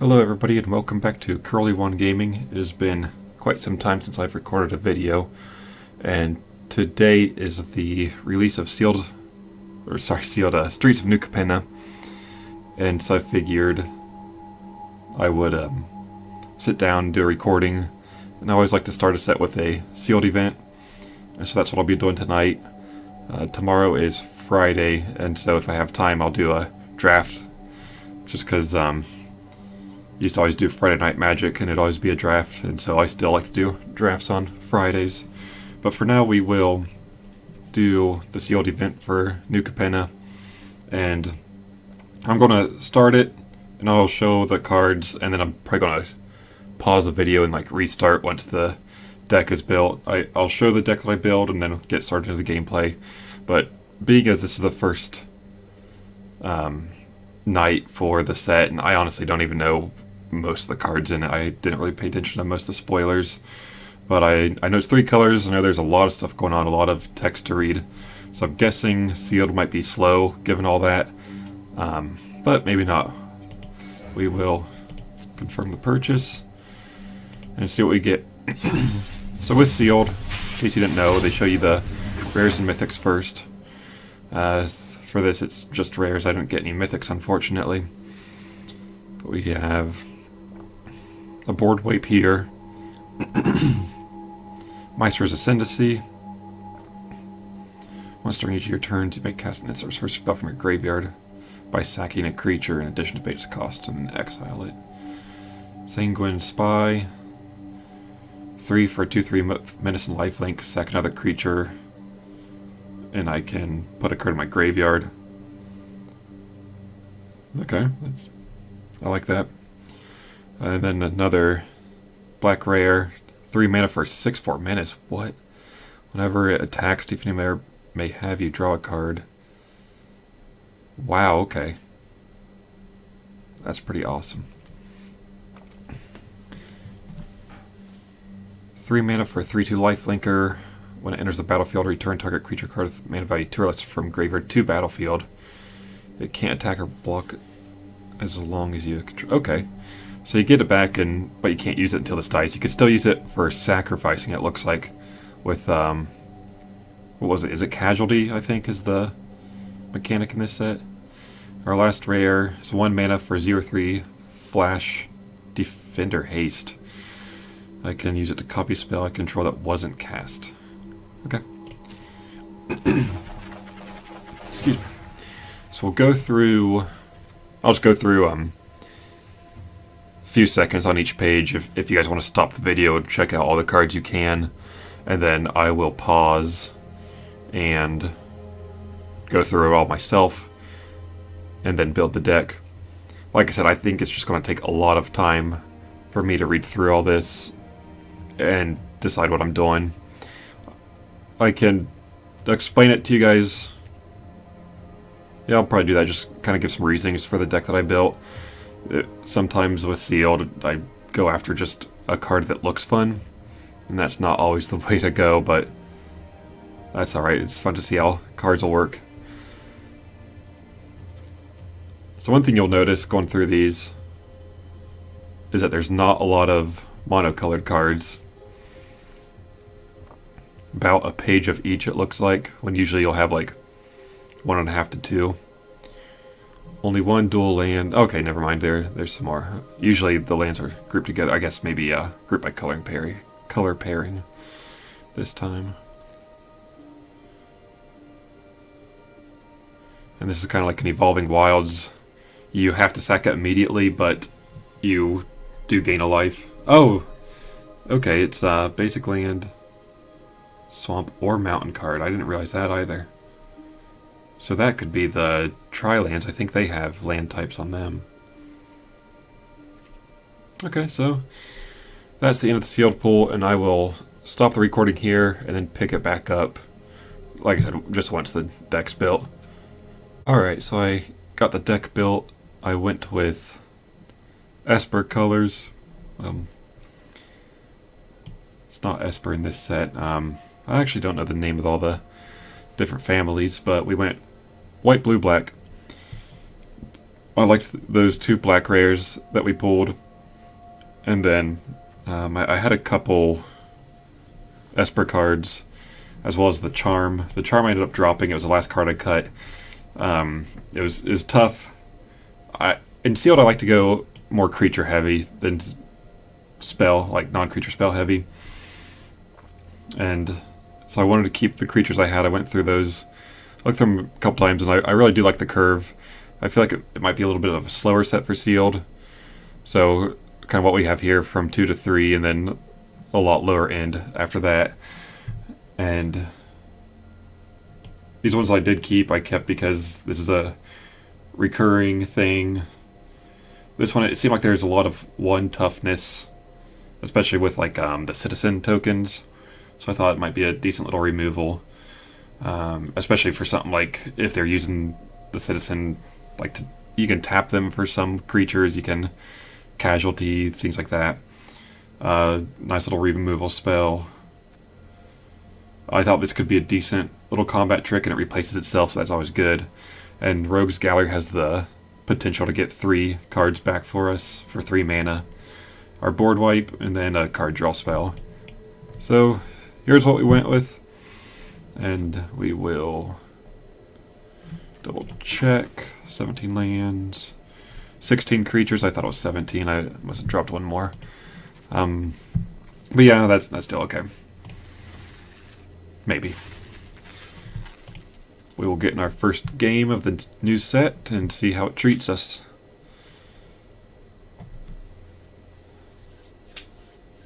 Hello everybody and welcome back to Curly One Gaming. It has been quite some time since I've recorded a video, and today is the release of Streets of New Capenna, and so I figured I would sit down and do a recording, and I always like to start a set with a sealed event, and so that's what I'll be doing tonight. Tomorrow is Friday, and so if I have time I'll do a draft, just because used to always do Friday Night Magic and it'd always be a draft, and so I still like to do drafts on Fridays. But for now we will do the sealed event for New Capenna, and I'm going to start it and I'll show the cards, and then I'm probably going to pause the video and restart once the deck is built. I'll show the deck that I build and then get started into the gameplay. But being as this is the first night for the set, and I honestly don't even know most of the cards in it. I didn't really pay attention to most of the spoilers, but I know it's 3 colors. I know there's a lot of stuff going on, a lot of text to read, so I'm guessing sealed might be slow given all that, but maybe not. We will confirm the purchase and see what we get. So with sealed, in case you didn't know, they show you the rares and mythics first. For this it's just rares. I don't get any mythics, unfortunately. But we have a board wipe here. Meister's Ascendancy. Once during each of your turns, you may cast an instant source spell from your graveyard by sacking a creature in addition to pay its cost and then exile it. Sanguine Spy. 3 for a 2/3 menace and lifelink. Sack another creature, and I can put a card in my graveyard. Okay, I like that. And then another black rare, 3 mana for 6/4 menace. What? Whenever it attacks, Defending Mayor may have you draw a card. Wow, okay. That's pretty awesome. 3 mana for a 3/2 lifelinker. When it enters the battlefield, return target creature card with mana value 2 or less from graveyard to battlefield. It can't attack or block as long as you control. Okay, so you get it back, but you can't use it until this dies. You could still use it for sacrificing, it looks like, with what was it? Is it Casualty, I think, is the mechanic in this set. Our last rare is 1 mana for 0/3 Flash Defender Haste. I can use it to copy a spell I control that wasn't cast. Okay. Excuse me. So we'll go through. I'll just go through a few seconds on each page. If you guys want to stop the video and check out all the cards, you can, and then I will pause and go through it all myself, and then build the deck. Like I said, I think it's just going to take a lot of time for me to read through all this and decide what I'm doing. I can explain it to you guys. Yeah, I'll probably do that. Just kind of give some reasonings for the deck that I built. Sometimes with sealed, I go after just a card that looks fun, and that's not always the way to go, but that's alright. It's fun to see how cards will work. So one thing you'll notice going through these is that there's not a lot of monocolored cards. About a page of each, it looks like, when usually you'll have 1.5 to 2. Only 1 dual land. Okay, never mind. There's some more. Usually the lands are grouped together. I guess maybe grouped by color pairing this time. And this is kind of like an Evolving Wilds. You have to sack it immediately, but you do gain a life. Oh, okay. It's basic land, swamp, or mountain card. I didn't realize that either. So that could be the tri-lands. I think they have land types on them. Okay, so that's the end of the sealed pool, and I will stop the recording here and then pick it back up, like I said, just once the deck's built. Alright, so I got the deck built. I went with Esper colors. It's not Esper in this set. I actually don't know the name of all the different families, but we went white, blue, black. I liked those two black rares that we pulled. And then I had a couple Esper cards, as well as the Charm. The Charm I ended up dropping. It was the last card I cut. It was tough. In Sealed, I like to go more creature heavy than spell, like non-creature spell heavy. And so I wanted to keep the creatures I had. I went through those, looked through them a couple times, and I really do like the curve. I feel like it might be a little bit of a slower set for Sealed. So kind of what we have here from 2 to 3, and then a lot lower end after that. And these ones I did keep, I kept because this is a recurring thing. This one, it seemed like there's a lot of 1 toughness, especially with like the citizen tokens. So I thought it might be a decent little removal, especially for something like if they're using the citizen, like you can tap them for some creatures, you can casualty, things like that. Nice little removal spell. I thought this could be a decent little combat trick, and it replaces itself, so that's always good. And Rogue's Gallery has the potential to get 3 cards back for us for 3 mana. Our board wipe, and then a card draw spell. So here's what we went with. And we will double check. 17 lands. 16 creatures. I thought it was 17. I must have dropped one more. But yeah, that's still okay. Maybe. We will get in our first game of the new set and see how it treats us.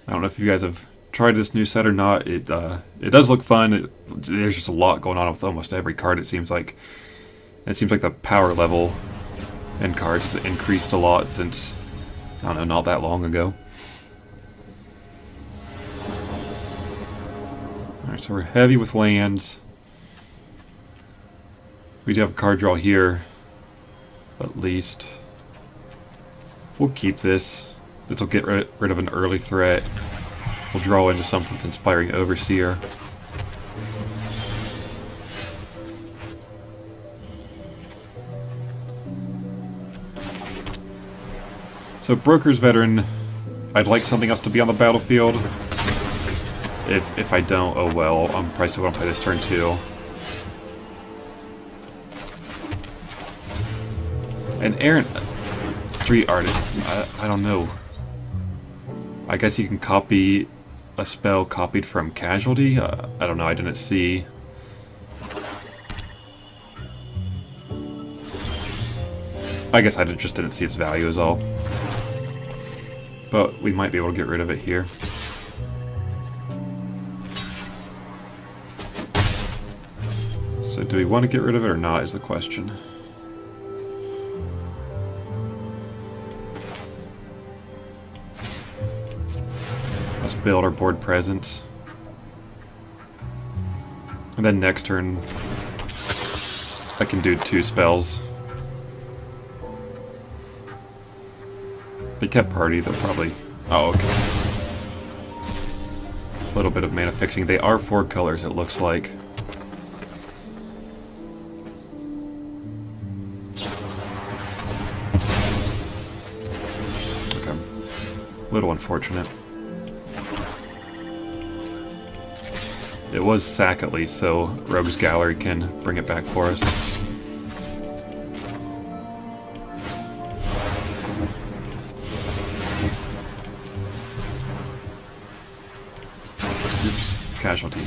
I don't know if you guys have tried this new set or not. It does look fun. There's just a lot going on with almost every card, it seems like. It seems like the power level in cards has increased a lot since, I don't know, not that long ago. Alright, so we're heavy with lands. We do have a card draw here, at least. We'll keep this. This will get rid of an early threat. We'll draw into something with Inspiring Overseer. So Broker's Veteran, I'd like something else to be on the battlefield. If I don't, oh well, I'm probably still going to play this turn too. An errant street artist, I don't know. I guess you can copy a spell copied from Casualty? I don't know, I didn't see. I guess I just didn't see its value is all. But we might be able to get rid of it here. So do we want to get rid of it or not is the question. Let's build our board presence. And then next turn I can do 2 spells. They kept party, they'll probably... Oh, okay. A little bit of mana fixing. They are 4 colors, it looks like. Okay. A little unfortunate. It was sack at least, so Rogue's Gallery can bring it back for us. Casualty.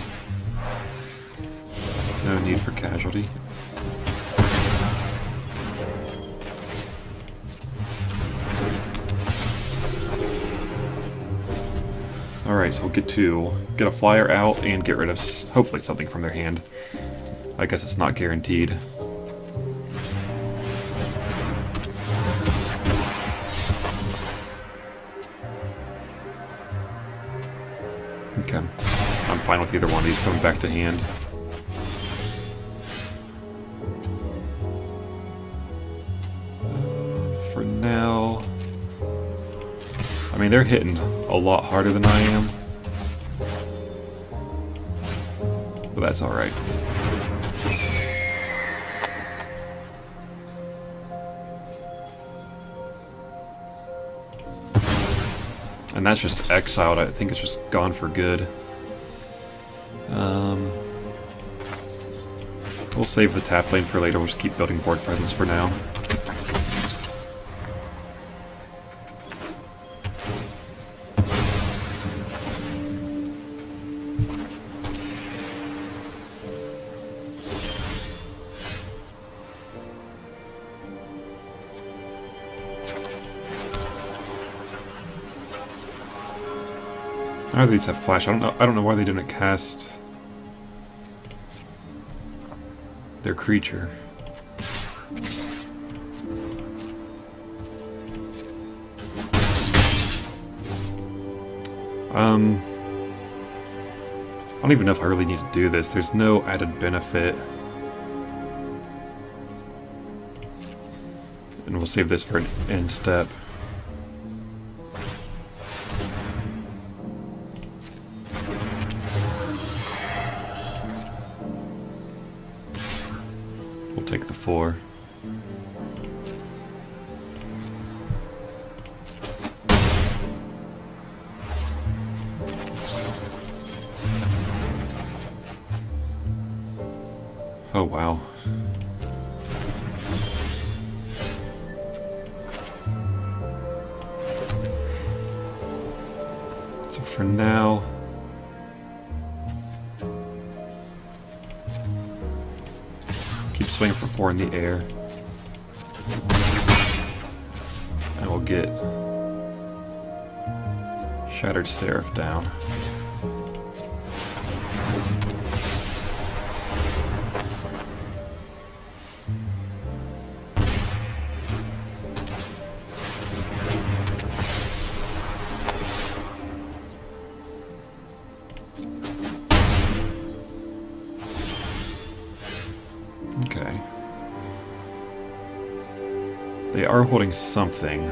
No need for casualty. Alright, so we'll get a flyer out and get rid of hopefully something from their hand. I guess it's not guaranteed. Okay. I'm fine with either one of these coming back to hand. For now... I mean, they're hitting a lot harder than I am. But that's alright. And that's just exiled. I think it's just gone for good. We'll save the tap lane for later. We'll just keep building board presence for now. None of these have flash. I don't know why they didn't cast their creature. I don't even know if I really need to do this. There's no added benefit. And we'll save this for an end step. We'll take the 4. Oh, wow. So for now, keep swinging for 4 in the air. And we'll get Shattered Seraph down. Okay. They are holding something.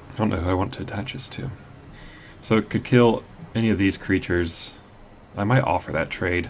I don't know who I want to attach this to. So it could kill any of these creatures. I might offer that trade.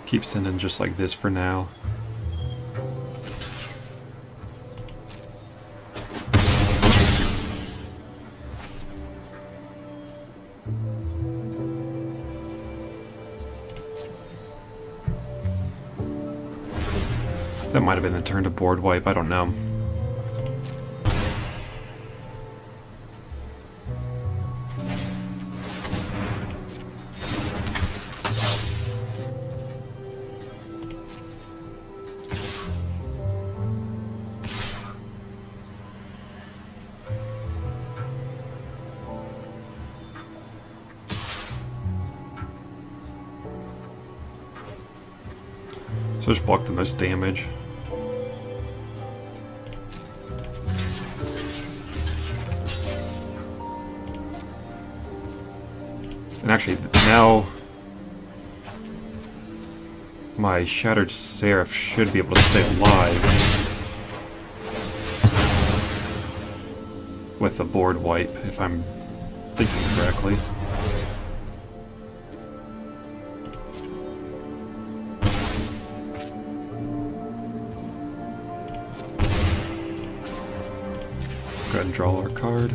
Keep sending just like this for now. That might have been the turn to board wipe, I don't know. So just block the most damage. And actually, now my Shattered Seraph should be able to stay alive with the board wipe, if I'm thinking correctly. Go ahead and draw our card.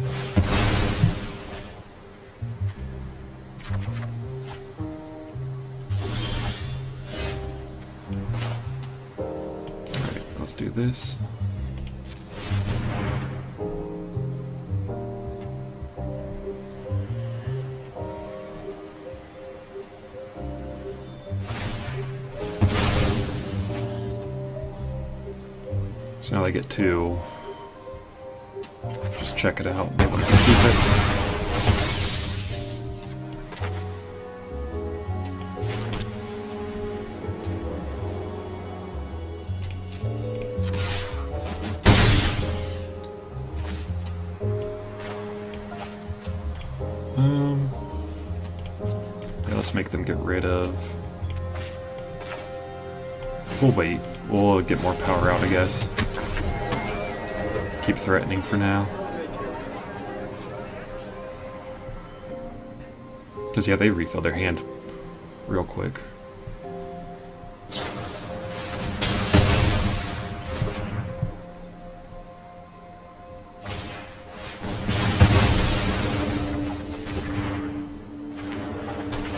Alright, let's do this. So now they get to just check it out. Maybe we can keep it. Yeah, let's make them get rid of... We'll wait. We'll get more power out, I guess. Keep threatening for now. Because, yeah, they refill their hand real quick.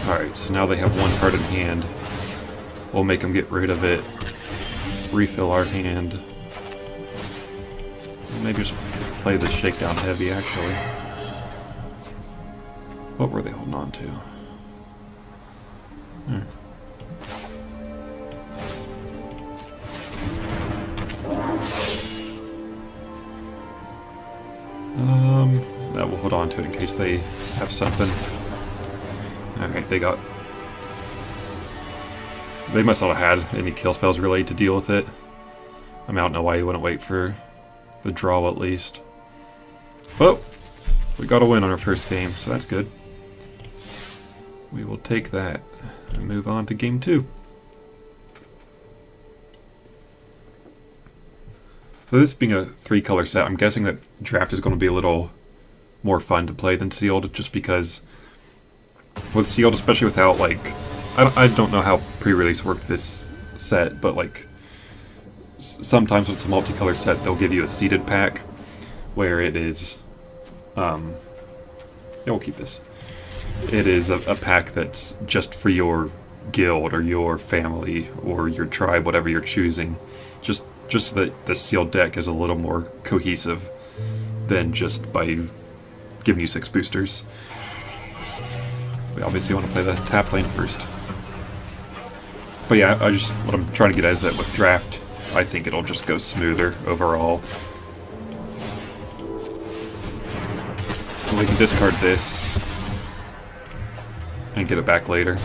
Alright, so now they have one card in hand. We'll make them get rid of it. Refill our hand. Maybe just play the shakedown heavy, actually. What were they holding on to? No, we'll hold on to it in case they have something. Alright, they got... They must not have had any kill spells really to deal with it. I mean, I don't know why you wouldn't wait for the draw at least. Well, we got a win on our first game, so that's good. We will take that and move on to game 2. So this being a 3-color set, I'm guessing that draft is going to be a little more fun to play than sealed, just because with sealed, especially without like, I don't know how pre-release worked this set, but like sometimes when it's a multicolored set, they'll give you a seeded pack where it is, yeah, we'll keep this. It is a pack that's just for your guild or your family or your tribe, whatever you're choosing. Just so that the sealed deck is a little more cohesive than just by giving you 6 boosters. We obviously want to play the tap lane first. But yeah, what I'm trying to get at is that with draft, I think it'll just go smoother overall. So we can discard this and get it back later.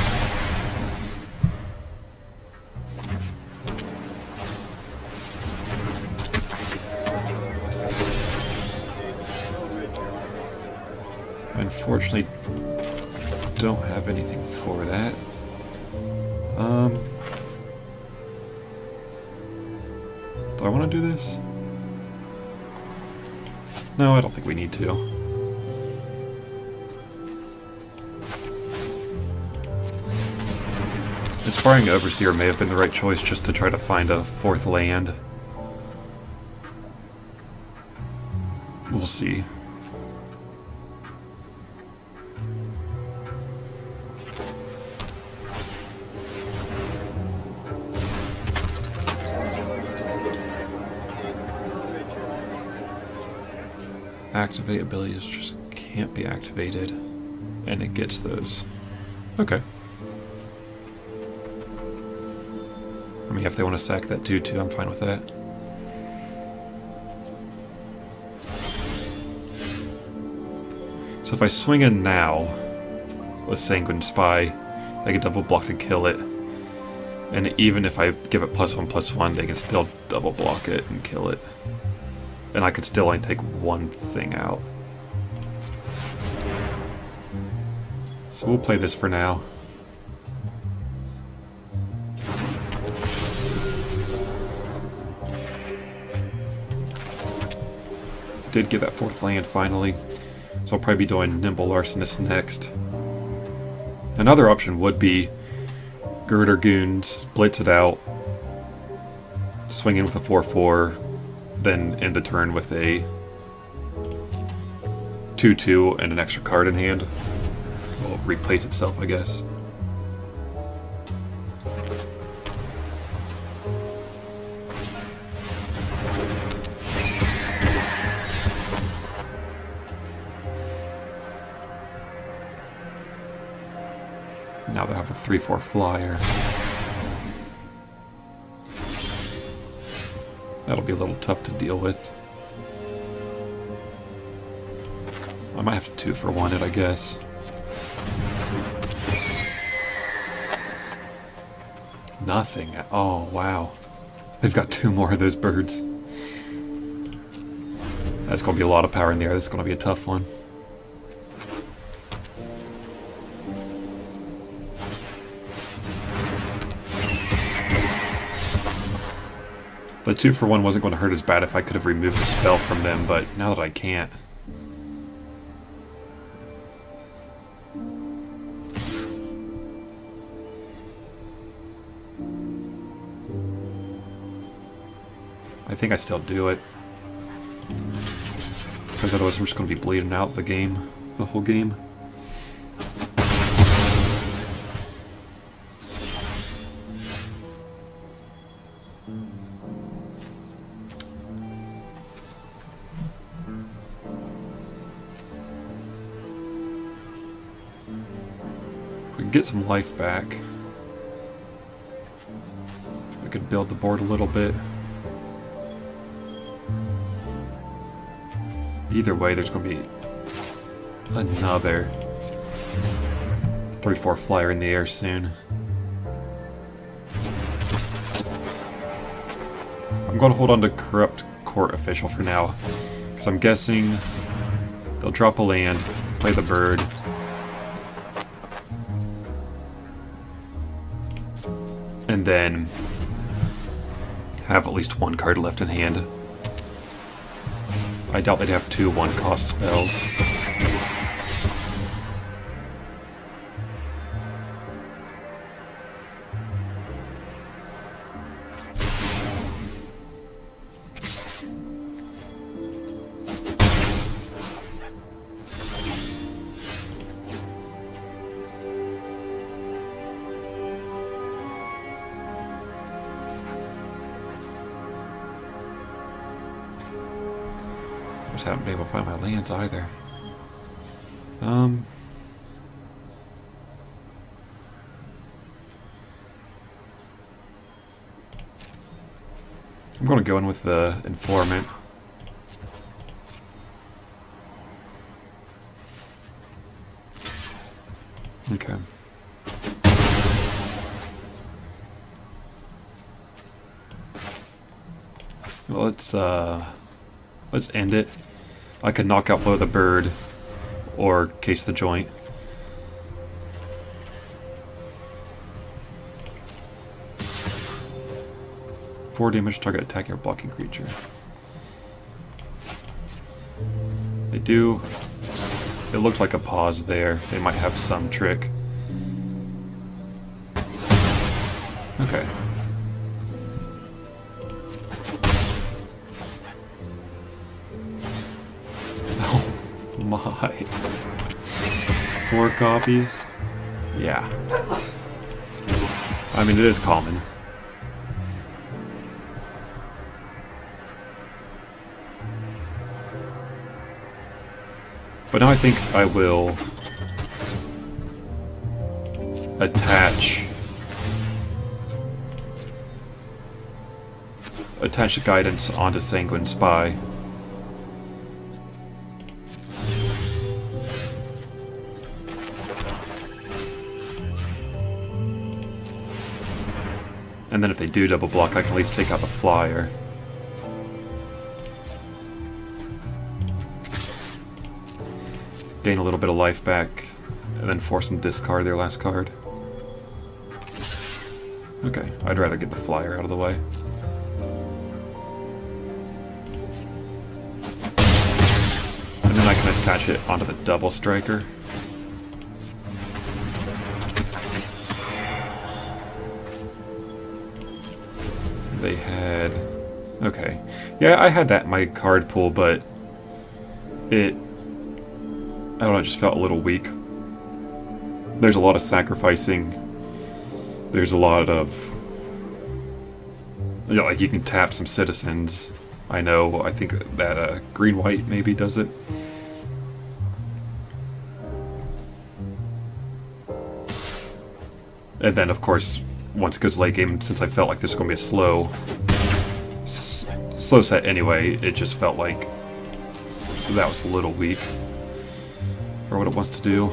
Unfortunately, don't have anything for that. Do I want to do this? No, I don't think we need to. Inspiring Overseer may have been the right choice just to try to find a 4th land. We'll see. Activate abilities just can't be activated, and it gets those. Okay. I mean, if they want to sack that 2/2, I'm fine with that. So if I swing in now with Sanguine Spy, they can double block to kill it. And even if I give it +1/+1, they can still double block it and kill it. And I could still only take one thing out. So we'll play this for now. Did get that 4th land finally, so I'll probably be doing Nimble Larcenist next. Another option would be Girder Goons, blitz it out, swing in with a 4/4, then end the turn with a 2/2 and an extra card in hand. Will replace itself, I guess. Now they have a 3/4 flyer. That'll be a little tough to deal with. I might have to 2-for-1 it, I guess. Nothing. Oh, wow. They've got 2 more of those birds. That's going to be a lot of power in the air. This is going to be a tough one. The 2-for-1 wasn't going to hurt as bad if I could have removed the spell from them, but now that I can't. I think I still do it. Because otherwise I'm just going to be bleeding out the game, the whole game. We can get some life back. I could build the board a little bit. Either way, there's going to be another 3-4 flyer in the air soon. I'm going to hold on to Corrupt Court Official for now, because I'm guessing they'll drop a land, play the bird, and then have at least 1 card left in hand. I doubt they'd have 2 1-cost spells. Just haven't been able to find my lands either. I'm going to go in with the Informant. Okay. Well, let's end it. I could knock out Blow the Bird or Case the Joint. Four damage target attacking or blocking creature. They do. It looked like a pause there. They might have some trick. Okay. Oh my. 4 copies? Yeah. I mean, it is common. But now I think I will attach guidance onto Sanguine Spy. And then if they do double block, I can at least take out the flyer. Gain a little bit of life back, and then force them to discard their last card. Okay, I'd rather get the flyer out of the way. And then I can attach it onto the double striker. They had... okay. Yeah, I had that in my card pool, but it... I don't know, it just felt a little weak. There's a lot of sacrificing. There's a lot of... yeah, like, you can tap some citizens. I know, I think that green-white maybe does it. And then, of course, once it goes late game, since I felt like this was going to be a slow set anyway. It just felt like that was a little weak for what it wants to do.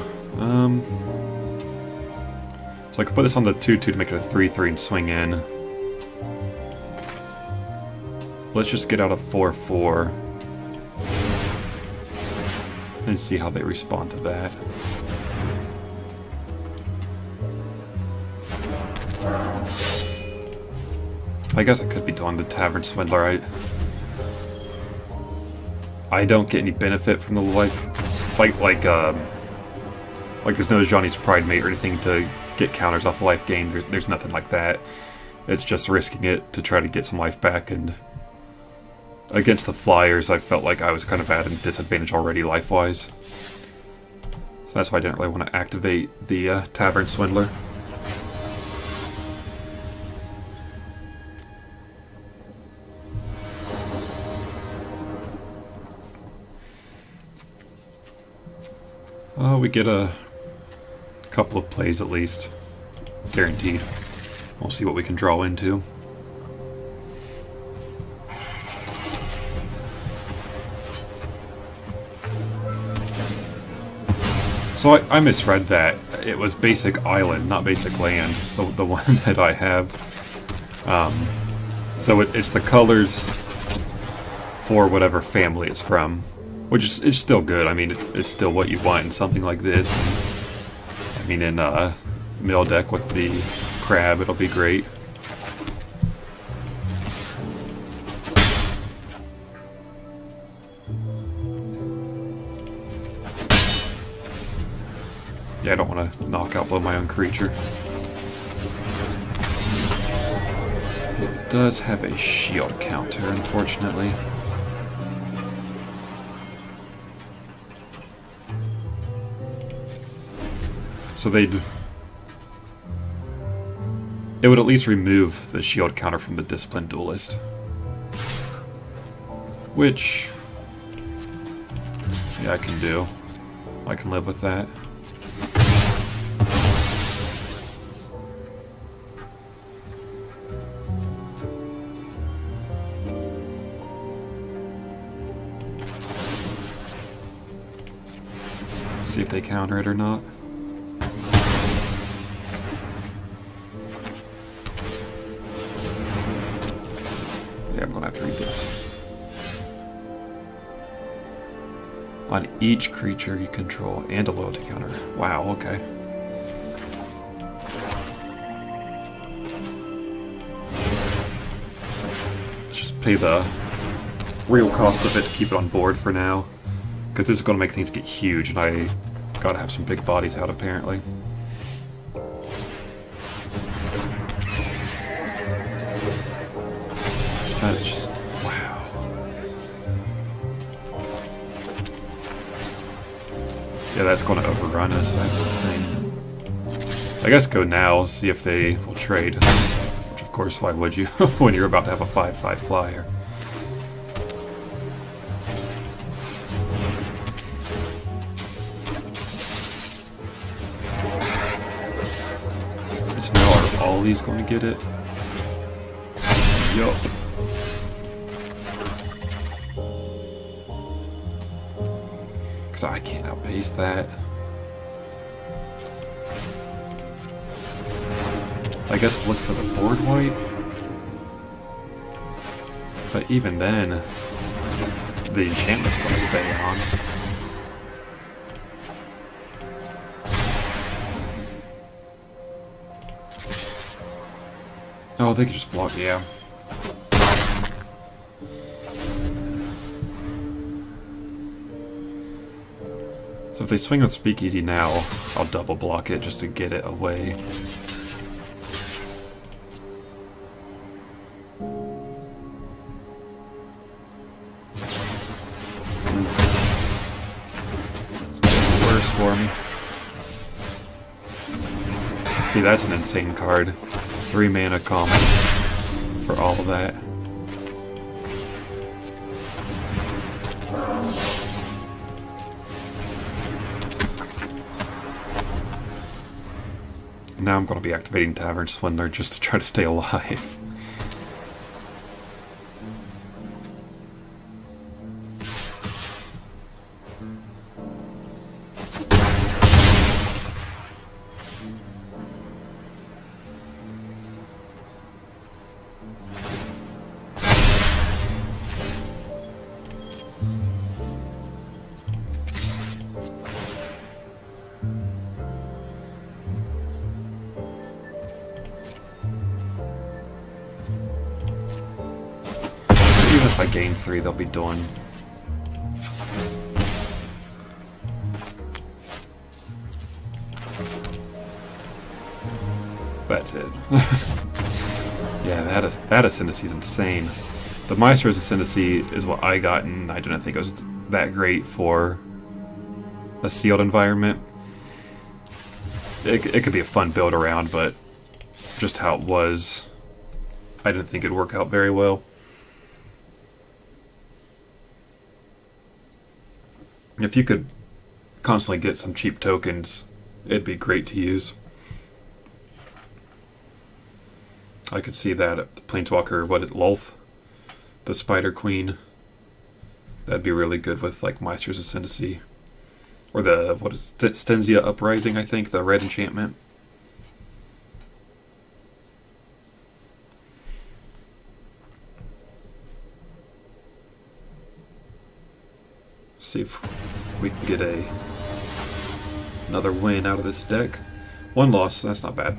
So I could put this on the 2-2 to make it a 3-3 and swing in. Let's just get out a 4-4 and see how they respond to that. I guess I could be doing the Tavern Swindler. I don't get any benefit from the life, like there's no Johnny's Pride Mate or anything to get counters off life gain. There's nothing like that. It's just risking it to try to get some life back, and against the Flyers I felt like I was kind of at a disadvantage already life-wise. So that's why I didn't really want to activate the Tavern Swindler. We get a couple of plays at least, guaranteed. We'll see what we can draw into. So I misread that. It was basic island, not basic land, the one that I have. So it's the colors for whatever family it's from. Which is it's still good. I mean, it's still what you want in something like this. I mean, in middle deck with the crab, it'll be great. Yeah, I don't want to knock out my own creature. It does have a shield counter, unfortunately. So it would at least remove the shield counter from the Disciplined Duelist. Which, yeah, I can do. I can live with that. See if they counter it or not. Yeah, I'm gonna have to read this. On each creature you control and a loyalty counter. Wow, okay. Let's just pay the real cost of it to keep it on board for now. Because this is gonna make things get huge, and I gotta have some big bodies out apparently. That's just, wow. Yeah, that's going to overrun us. That's insane. I guess go now, see if they will trade. Which, of course, why would you when you're about to have a 5/5 flyer? So now are all these going to get it? Yup. Because I can't outpace that. I guess look for the board wipe. But even then, the enchantment's going to stay on. Oh, they could just block, yeah. So if they swing with Speakeasy now, I'll double block it just to get it away. It's getting worse for me. See, that's an insane card. 3 mana common for all of that. Now I'm going to be activating Tavern Swindler just to try to stay alive. game 3 they'll be doing. That's it. Yeah, that ascendancy is insane. The Maestro's ascendancy is what I got, and I didn't think it was that great for a sealed environment. It could be a fun build around, but just how it was, I didn't think it'd work out very well. If you could constantly get some cheap tokens, it'd be great to use. I could see that at the Planeswalker, what is Lolth? The Spider Queen. That'd be really good with like Meister's Ascendancy. Or the, what is it, Stenzia Uprising, I think, the red enchantment. See if we can get another win out of this deck. One loss, that's not bad.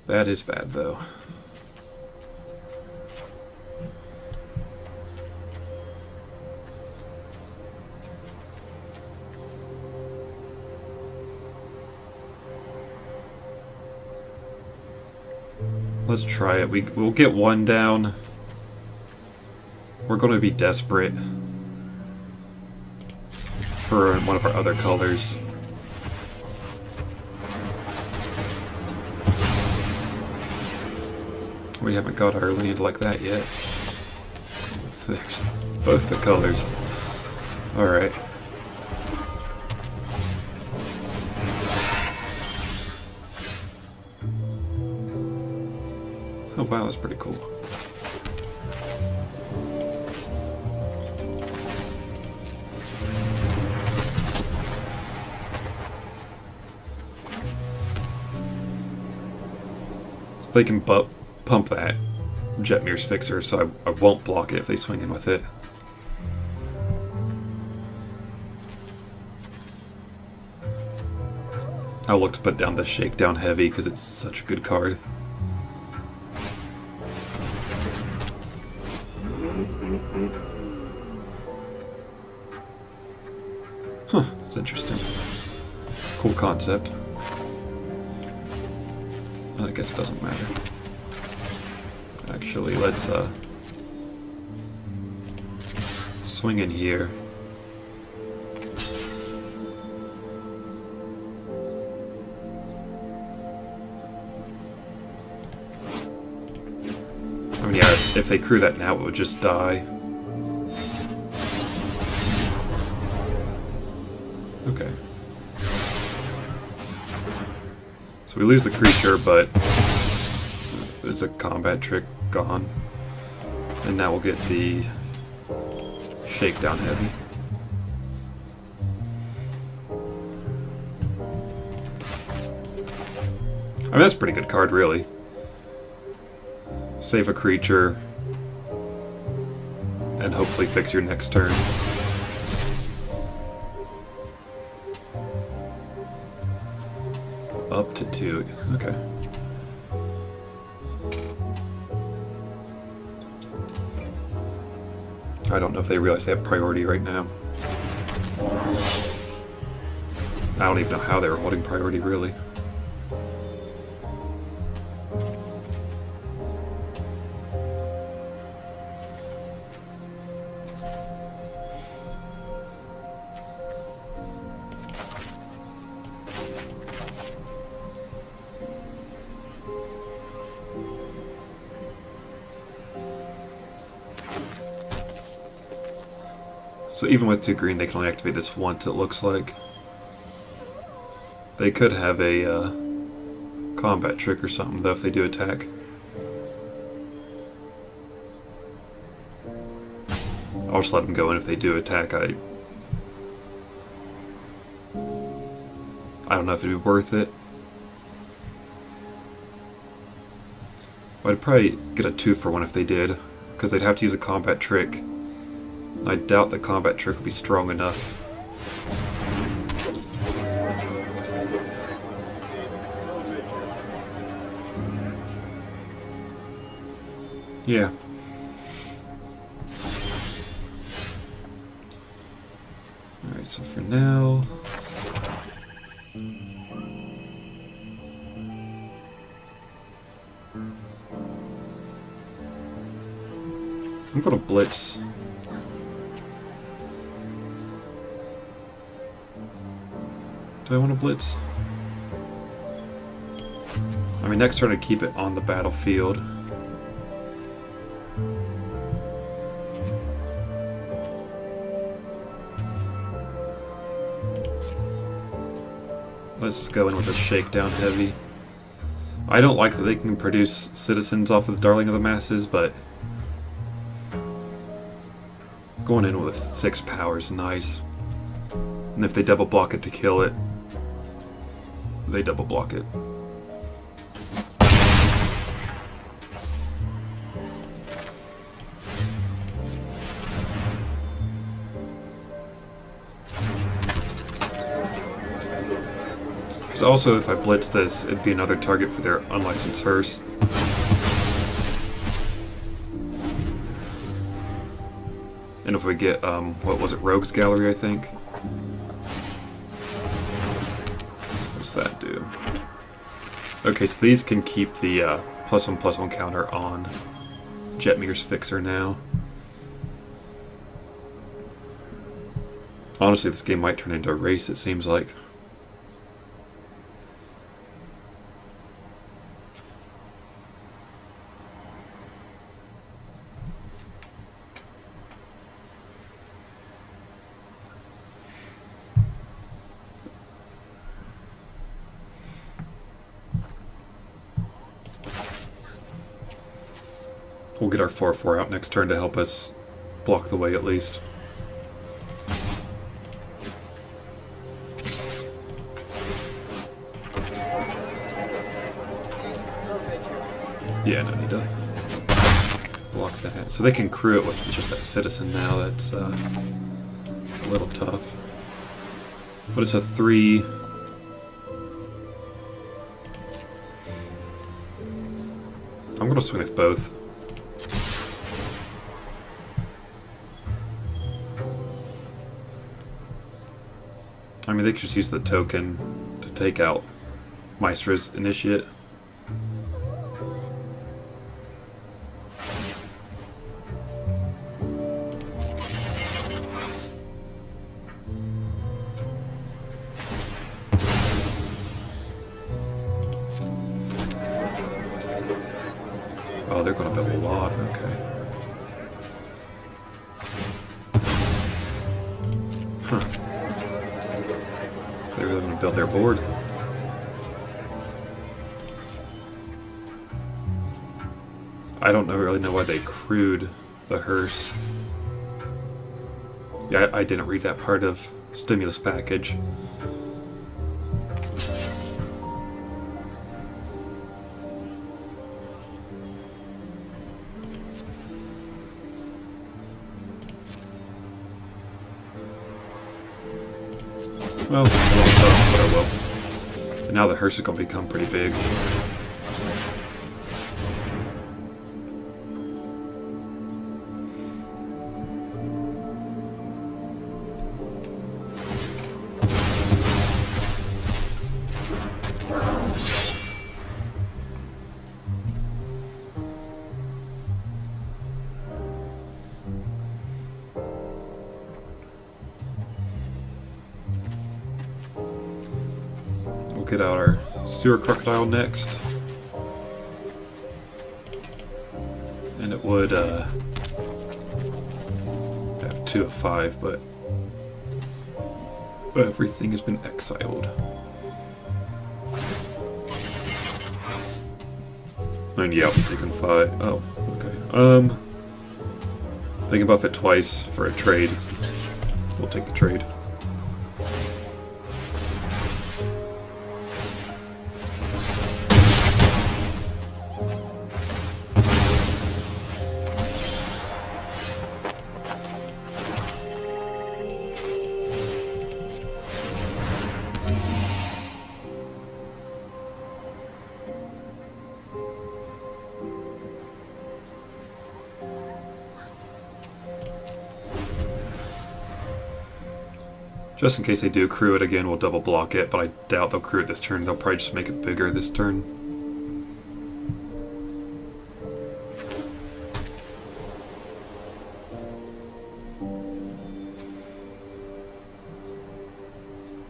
That is bad, though. Let's try it. We'll get one down. We're going to be desperate for one of our other colors. We haven't got our lead like that yet. There's both the colors. Alright. Oh wow, that's pretty cool. So they can pump that Jetmir's Fixer, so I won't block it if they swing in with it. I'll look to put down the Shakedown Heavy because it's such a good card. Huh, that's interesting. Cool concept. I guess it doesn't matter. Actually, let's swing in here. I mean, yeah, if they crew that now, it would just die. Okay. So we lose the creature, but it's a combat trick gone. And now we'll get the Shakedown Heavy. I mean, that's a pretty good card, really. Save a creature, and hopefully fix your next turn. Up to 2. Okay. I don't know if they realize they have priority right now. I don't even know how they were holding priority, really. So even with 2 green, they can only activate this once, it looks like. They could have a combat trick or something, though, if they do attack. I'll just let them go in if they do attack. I don't know if it'd be worth it. I'd probably get a 2-for-1 if they did, because they'd have to use a combat trick. I doubt the combat trick will be strong enough. Yeah. Alright, so for now... I'm gonna blitz. Do I want to blitz? I mean, next turn to keep it on the battlefield. Let's go in with a shakedown heavy. I don't like that they can produce citizens off of the Darling of the Masses, but going in with 6 power is nice. And if they double block it to kill it, they double block it. Because also, if I blitz this, it'd be another target for their unlicensed hearse. And if we get, what was it, Rogue's Gallery, I think? What's that do? Okay, so these can keep the +1/+1 counter on Jetmir's Fixer now. Honestly, this game might turn into a race, it seems like. We'll get our 4/4 out next turn to help us block the way at least. Yeah, no need to block that. So they can crew it with just that citizen now. That's a little tough. But it's a 3. I'm going to swing with both. I mean, they could just use the token to take out Maestro's Initiate. Oh, they're going to build a lot, okay. Huh. They're really going to build their board. I don't really know why they crewed the hearse. Yeah, I didn't read that part of Stimulus Package. Well, a little tough, but I will. And now the hearse is going to become pretty big. Get out our Sewer Crocodile next. And it would have 2 of 5, but everything has been exiled. And yeah, I'm taking 5. Oh, okay. They can buff it twice for a trade. We'll take the trade. Just in case they do crew it again, we'll double block it, but I doubt they'll crew it this turn. They'll probably just make it bigger this turn.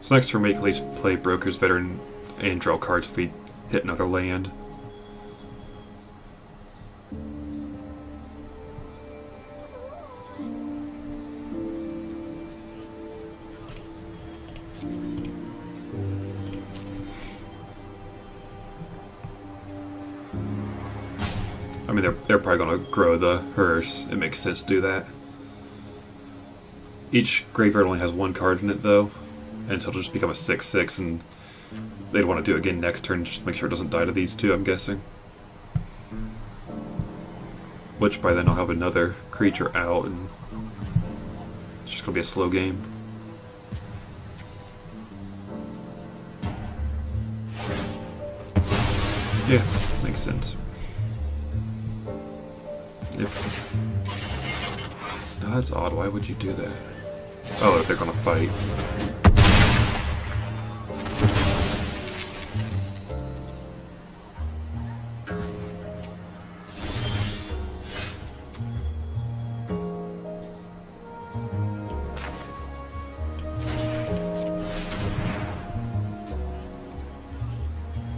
So next turn we can at least play Broker's Veteran and draw cards if we hit another land. I mean, they're probably going to grow the hearse. It makes sense to do that. Each graveyard only has one card in it, though, and so it'll just become a 6/6, and they'd want to do it again next turn, just to make sure it doesn't die to these two, I'm guessing. Which by then I'll have another creature out, and it's just going to be a slow game. Yeah, makes sense. No, that's odd. Why would you do that? Oh, if they're gonna fight.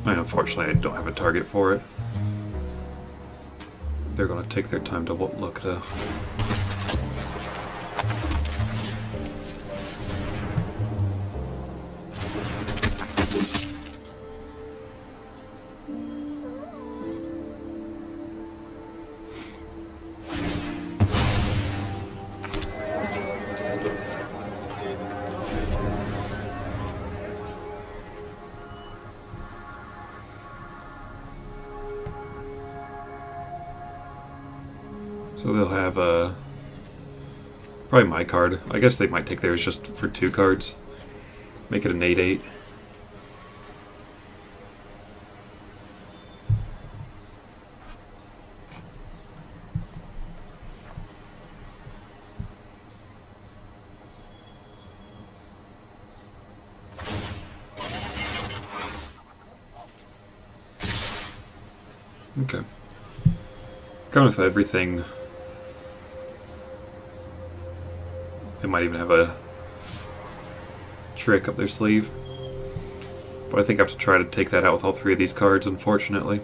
And unfortunately, I don't have a target for it. They're going to take their time to look, though. So they'll have probably my card. I guess they might take theirs just for 2 cards. Make it an 8/8. Okay. Going with everything. They might even have a trick up their sleeve. But I think I have to try to take that out with all 3 of these cards, unfortunately.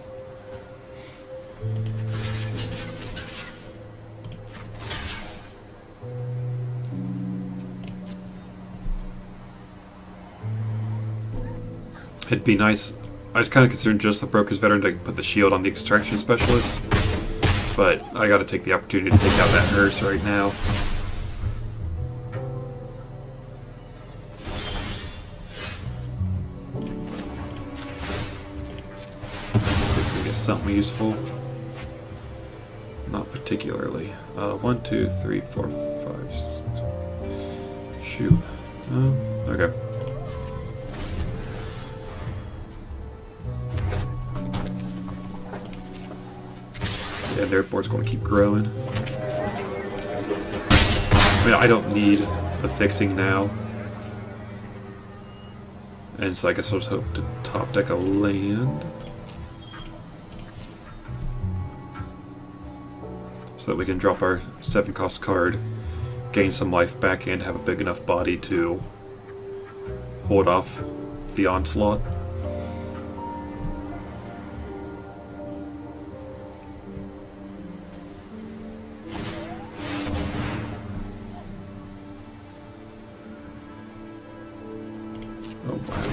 It'd be nice. I was kind of considering just the Broker's Veteran to put the shield on the Extraction Specialist. But I gotta take the opportunity to take out that hearse right now. Something useful. Not particularly. 1, 2, 3, 4, 5, 6. Shoot. Okay. Yeah, their board's going to keep growing. I mean, I don't need the fixing now. And so I guess I'll just hope to top deck a land. So that we can drop our 7-cost card, gain some life back, and have a big enough body to hold off the onslaught. Oh wow.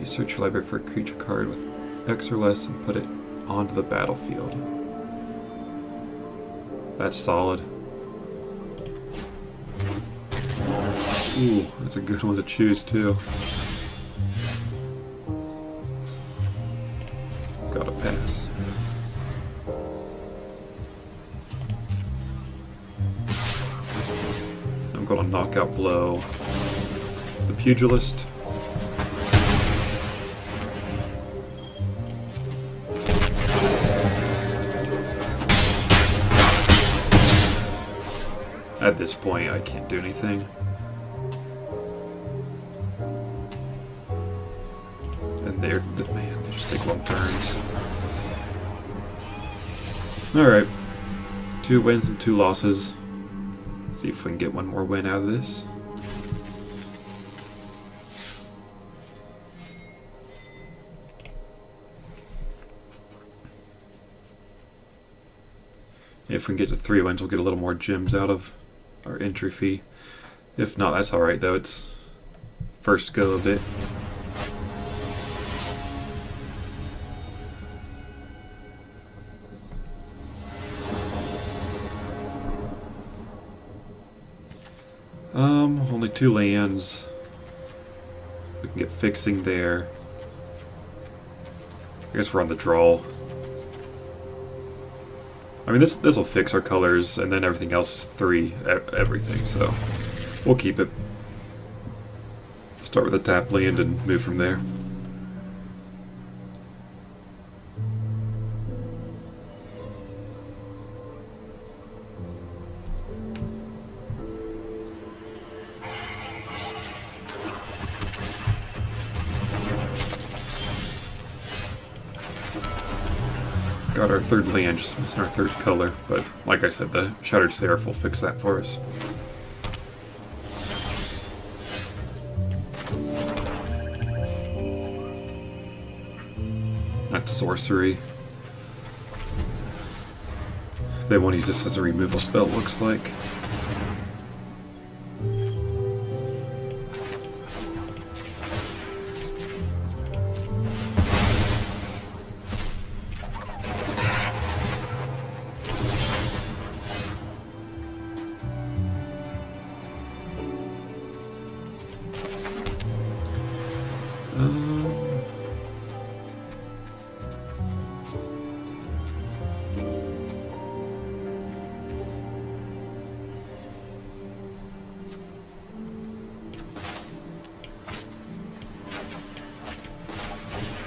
Search your library for a creature card with X or less and put it onto the battlefield. That's solid. Ooh, that's a good one to choose too. Gotta pass. I'm gonna knockout blow the Pugilist. at this point I can't do anything. And they're, man, they just take long turns. Alright. 2 wins and 2 losses. See if we can get one more win out of this. If we can get to 3 wins, we'll get a little more gems out of our entry fee. If not, that's alright though. It's first go of it. Only 2 lands. We can get fixing there. I guess we're on the draw. I mean, this will fix our colors, and then everything else is 3, everything, so we'll keep it. Start with a tap land and move from there. Got our 3rd land, just missing our 3rd color, but like I said, the Shattered Seraph will fix that for us. That's sorcery. They won't use this as a removal spell, looks like.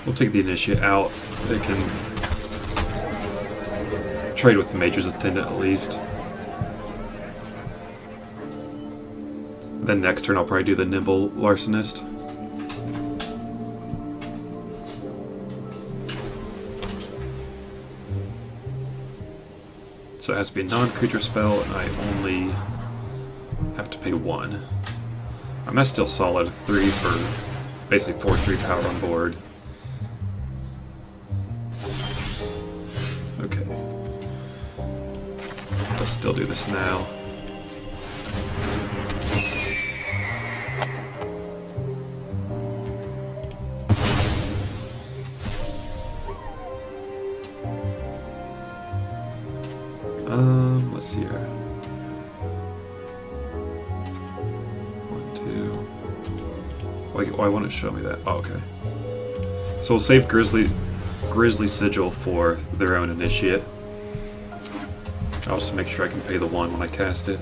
We'll take the Initiate out. They can trade with the Mage's Attendant at least. Then next turn I'll probably do the Nimble Larcenist. So it has to be a non-creature spell, and I only have to pay 1. I mean, that's still solid. 3 for basically 4/3 power on board. Okay. Let's still do this now. Let's see here. 1, 2. Why won't it show me that? Oh, okay. So we'll save Grizzly Sigil for their own Initiate. I'll just make sure I can pay the 1 when I cast it.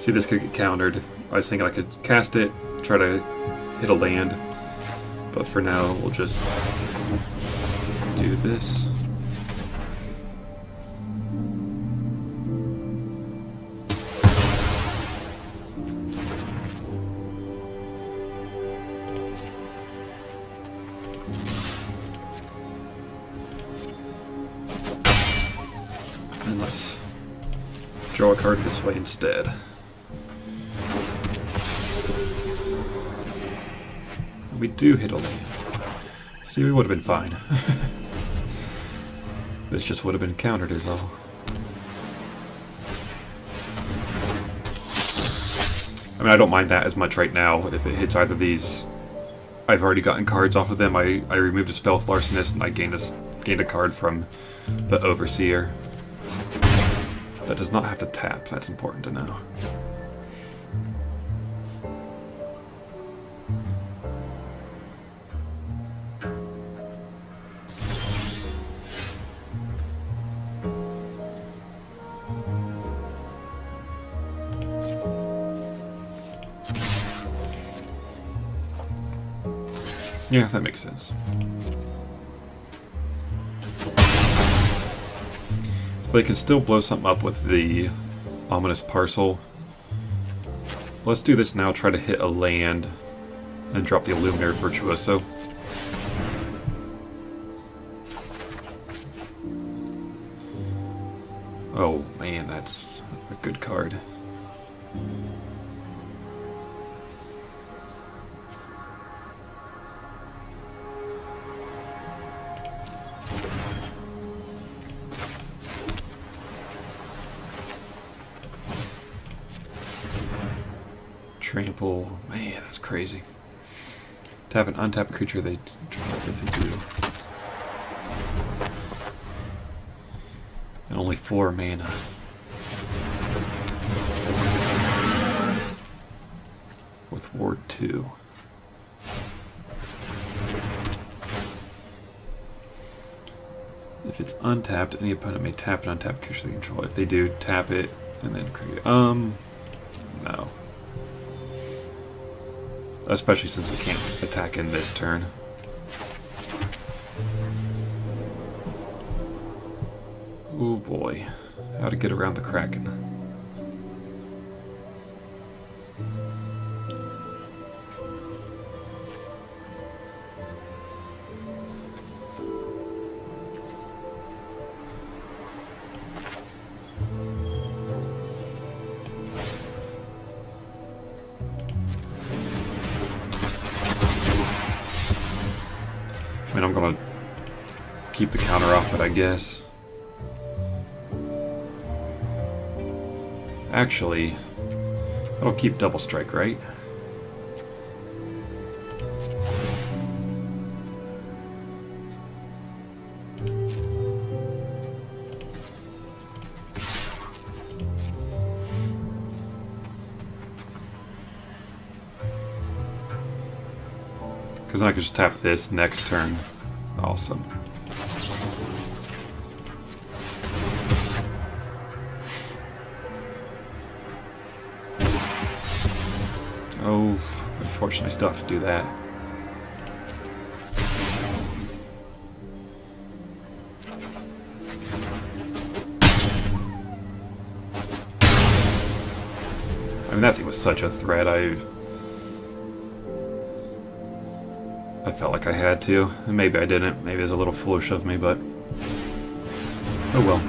See, this could get countered. I was thinking I could cast it, try to hit a land, but for now we'll just do this. And let's draw a card this way instead. We do hit a land. See, we would have been fine. This just would have been countered is all. I mean, I don't mind that as much right now. If it hits either of these, I've already gotten cards off of them. I removed a spell with Larcenist, and I gained a card from the Overseer. That does not have to tap. That's important to know. Yeah, that makes sense. So they can still blow something up with the Ominous Parcel. Let's do this now, try to hit a land and drop the Illuminator Virtuoso. Oh man, that's a good card. Trample, man, that's crazy. Tap an untapped creature, they drop if they do. And only 4 mana. With Ward 2. If it's untapped, any opponent may tap an untapped creature they control. If they do, tap it and then create. No. Especially since we can't attack in this turn. Oh boy. How to get around the Kraken. I mean, I'm gonna keep the counter off it, I guess. Actually, that'll keep double strike, right? Because I could just tap this next turn. Awesome. Oh, unfortunately, I still have to do that. I mean, that thing was such a threat. I felt like I had to. And maybe I didn't. Maybe it was a little foolish of me, but oh well.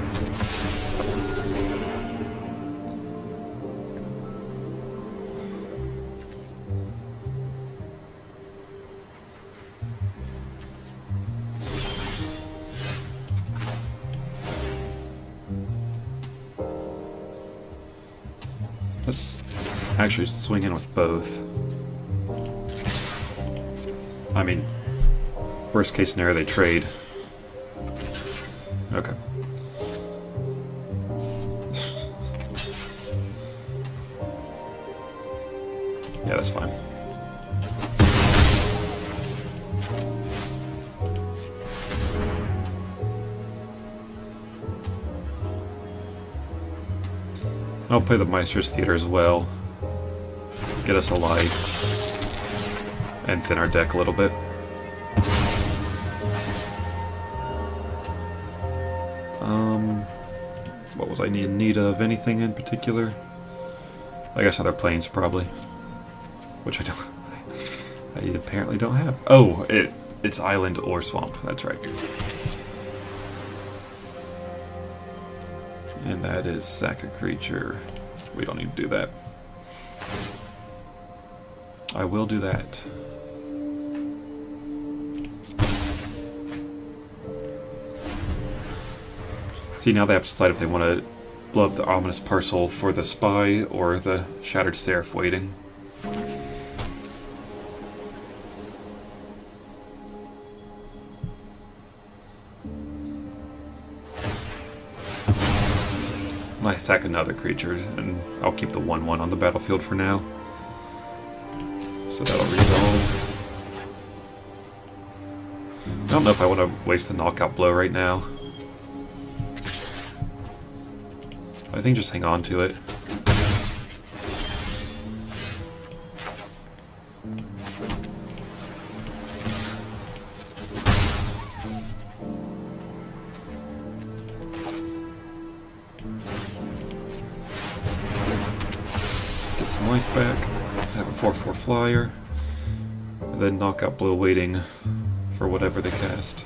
Let's actually swing in with both. I mean, worst case scenario, they trade. Okay. Yeah, that's fine. I'll play the Meister's Theater as well. Get us a life. And thin our deck a little bit. What was I in need of? Anything in particular? I guess other planes probably. Which I don't. I apparently don't have. Oh, it's island or swamp. That's right. And that is sack a creature. We don't need to do that. I will do that. See, now they have to decide if they want to blow up the Ominous Parcel for the Spy or the Shattered Seraph waiting. sack another creature, and I'll keep the 1/1 on the battlefield for now. So that'll resolve. I don't know if I want to waste the knockout blow right now. I think just hang on to it. Get some life back. Have a 4/4 flyer. And then knockout blow waiting for whatever they cast.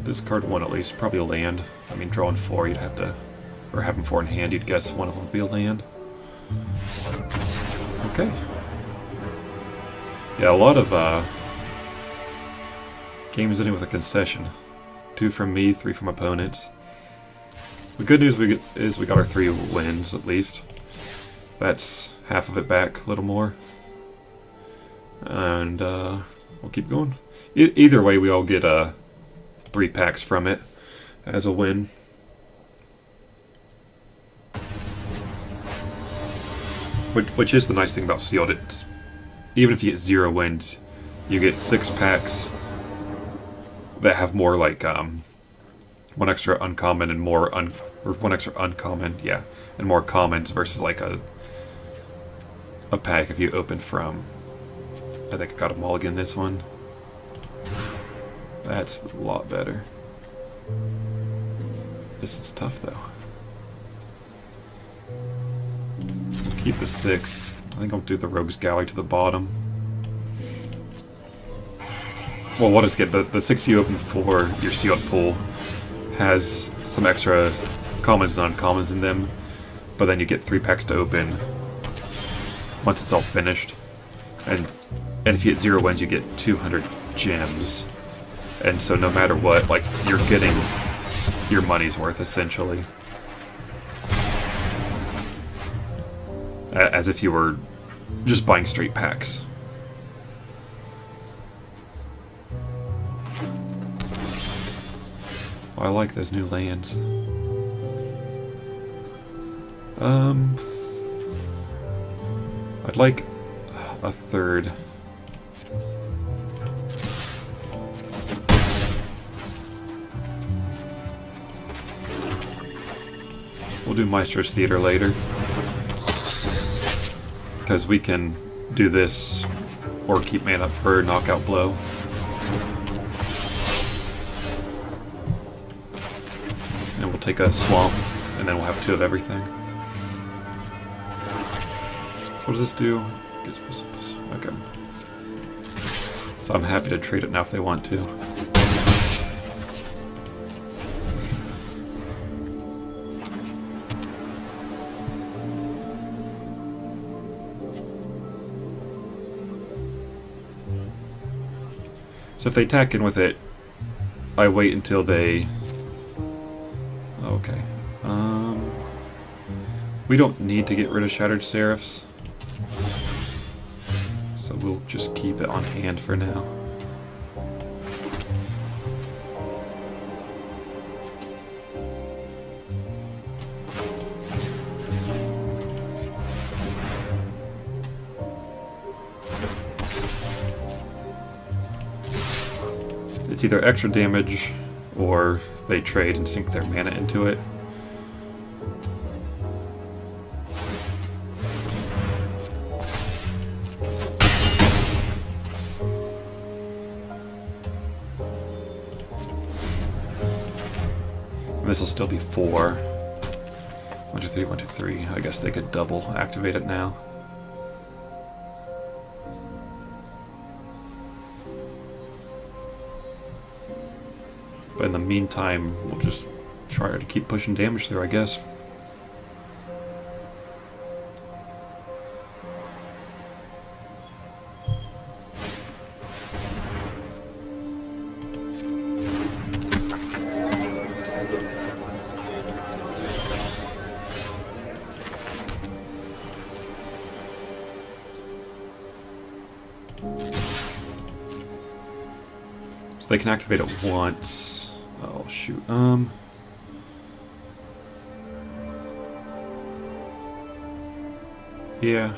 Discard one at least, probably a land. I mean, drawing 4, you'd have to, or having 4 in hand, you'd guess one of them would be a land. Okay. Yeah, a lot of games ending with a concession. 2 from me, 3 from opponents. The good news is we got our 3 wins at least. That's half of it back, a little more. And we'll keep going. Either way, we all get 3 packs from it as a win. Which is the nice thing about sealed. It's, even if you get 0 wins, you get 6 packs that have more like 1 extra uncommon and more or 1 extra uncommon, yeah, and more commons versus like a pack if you open from. I think I got a mulligan this one. That's a lot better. This is tough though. Keep the 6. I think I'll do the Rogue's Gallery to the bottom. Well, what is good? The 6 you open for your sealed pool has some extra commons and uncommons in them, but then you get 3 packs to open once it's all finished. And if you get 0 wins, you get 200 gems. And so no matter what, like, you're getting your money's worth, essentially. As if you were just buying straight packs. Oh, I like those new lands. I'd like a 3rd. We'll do Maestro's Theater later. Because we can do this or keep mana up for knockout blow. And we'll take a swamp, and then we'll have 2 of everything. So what does this do? Okay. So I'm happy to trade it now if they want to. So if they attack in with it, I wait until they... Okay. We don't need to get rid of Shattered Seraphs. So we'll just keep it on hand for now. It's either extra damage, or they trade and sink their mana into it. And this will still be 4. 1, 2, 3, 1, 2, 3. I guess they could double activate it now. But in the meantime, we'll just try to keep pushing damage through, I guess. So they can activate it once. Oh. shoot. Yeah.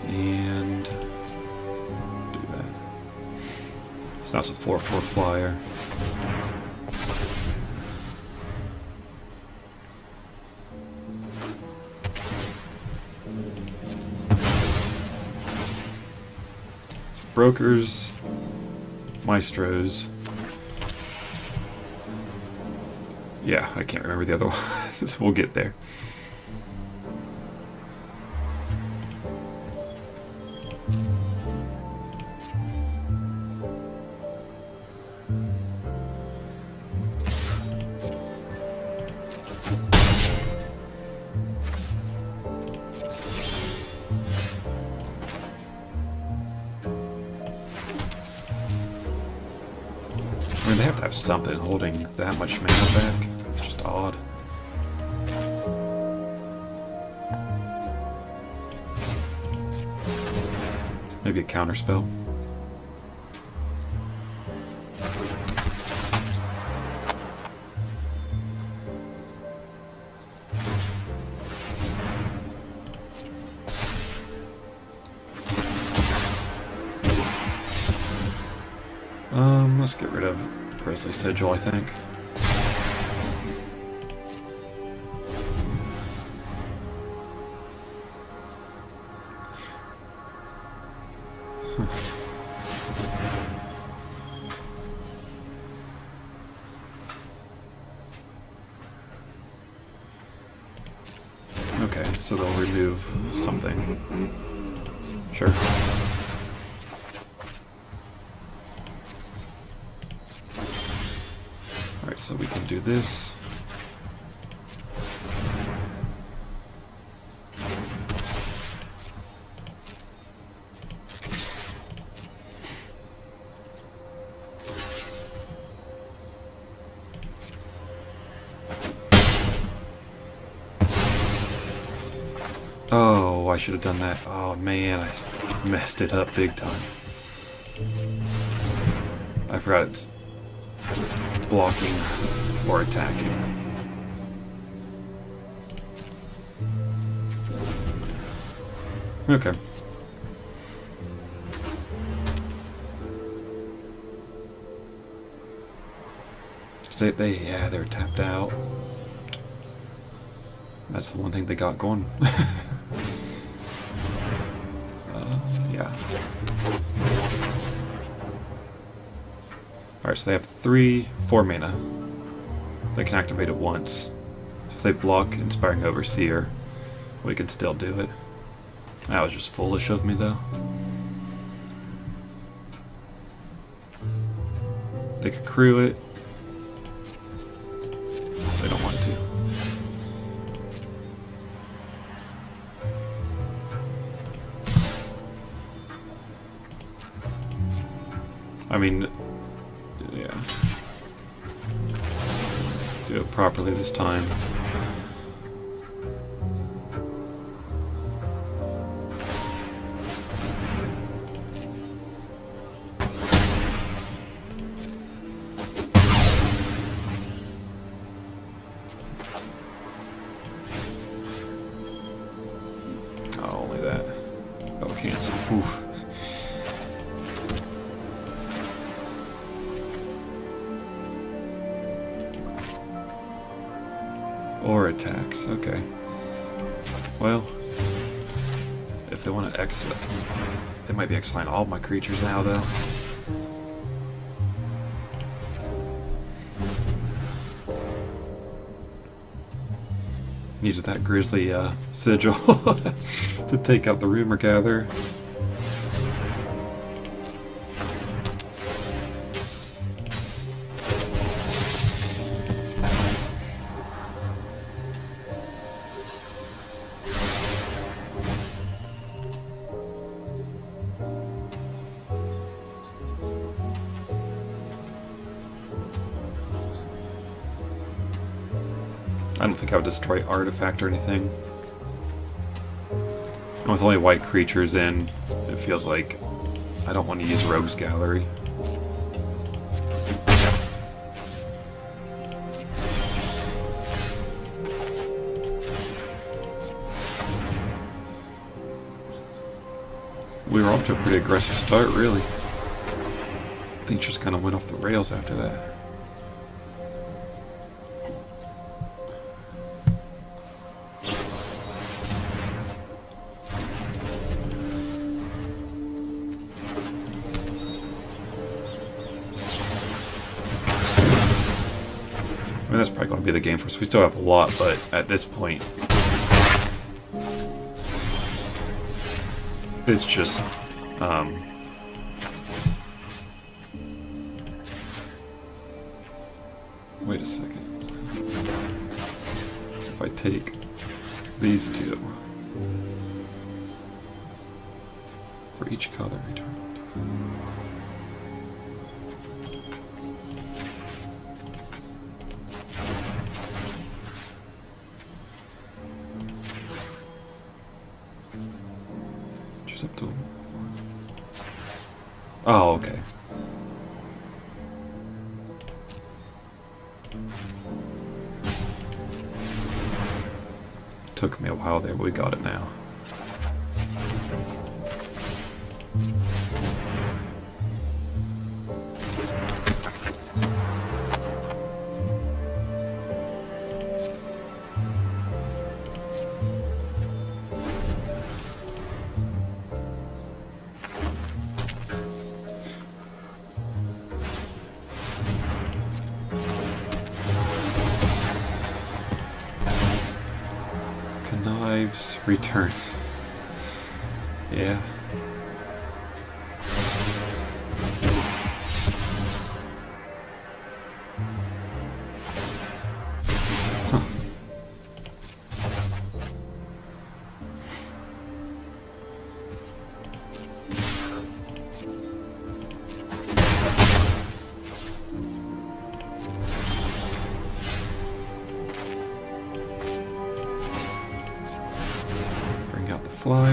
And do that. So that's a 4/4 flyer. Brokers, Maestros. Yeah, I can't remember the other one. We'll get there. I mean, they have to have something holding that much mana back. It's just odd. Maybe a counterspell. Let's get rid of Grizzly Sigil, I think. Okay, so they'll remove something. Sure. Alright, so we can do this. Oh, I should have done that. Oh man, I messed it up big time. I forgot it's blocking or attacking. Okay. So they're tapped out. That's the one thing they got going. Yeah. Alright, so they have 4 mana. They can activate it once. So if they block Inspiring Overseer, we can still do it. That was just foolish of me, though. They could crew it. They don't want to. I mean, yeah. Do it properly this time. Oh, only that. Oh, cancel. Oof. Or attacks, okay. Well, if they want to exit, they might be exiling all my creatures now, though. Needed that Grizzly Sigil to take out the Rumor Gatherer. I don't think I would destroy Artifact or anything. And with only white creatures in, it feels like I don't want to use Rogue's Gallery. We were off to a pretty aggressive start, really. Things just kind of went off the rails after that. I mean, that's probably going to be the game for us. We still have a lot, but at this point, it's just, wait a second. If I take these two for each color returned. Up to oh, okay. Took me a while there, but we got it now. Knives return. Yeah. Huh. Flyer.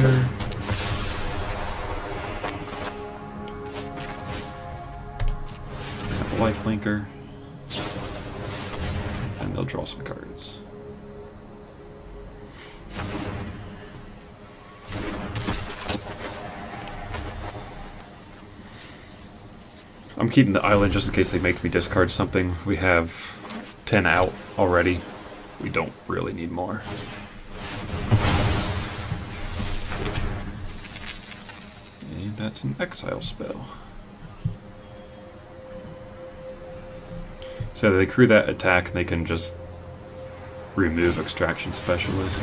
Have a life linker. And they'll draw some cards. I'm keeping the island just in case they make me discard something. We have 10 out already. We don't really need more. That's an exile spell. So they crew that attack and they can just remove Extraction Specialist.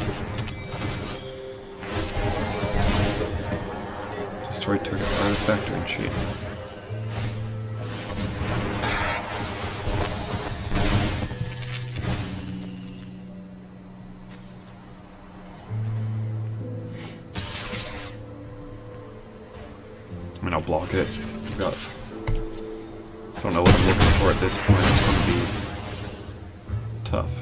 Destroy target artifact or enchantment. I mean, I'll block it. I don't know what I'm looking for at this point. It's going to be tough.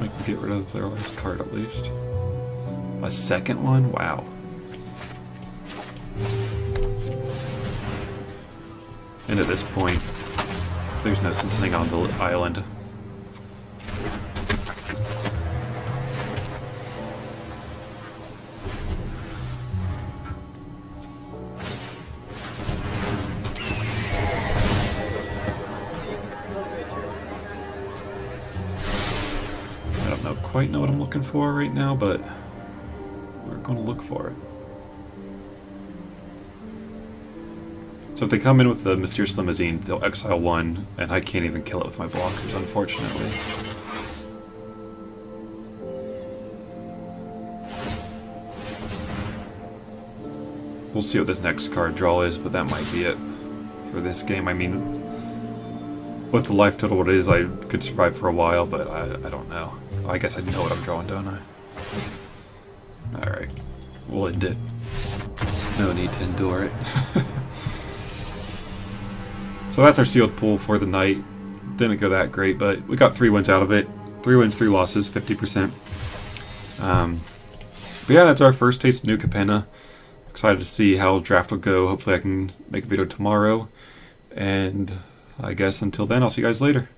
I can get rid of their last card at least. A second one? Wow. And at this point, there's no sense sitting on the island. I don't quite know what I'm looking for right now, but we're going to look for it. So if they come in with the Mysterious Limousine, they'll exile one, and I can't even kill it with my blockers, unfortunately. We'll see what this next card draw is, but that might be it for this game. I mean, with the life total what it is, I could survive for a while, but I don't know. I guess I know what I'm drawing, don't I? Alright. Well, it did. No need to endure it. So that's our sealed pool for the night. Didn't go that great, but we got 3 wins out of it. 3 wins, 3 losses, 50%. But yeah, that's our first taste of new Capenna. Excited to see how draft will go. Hopefully I can make a video tomorrow. And I guess until then, I'll see you guys later.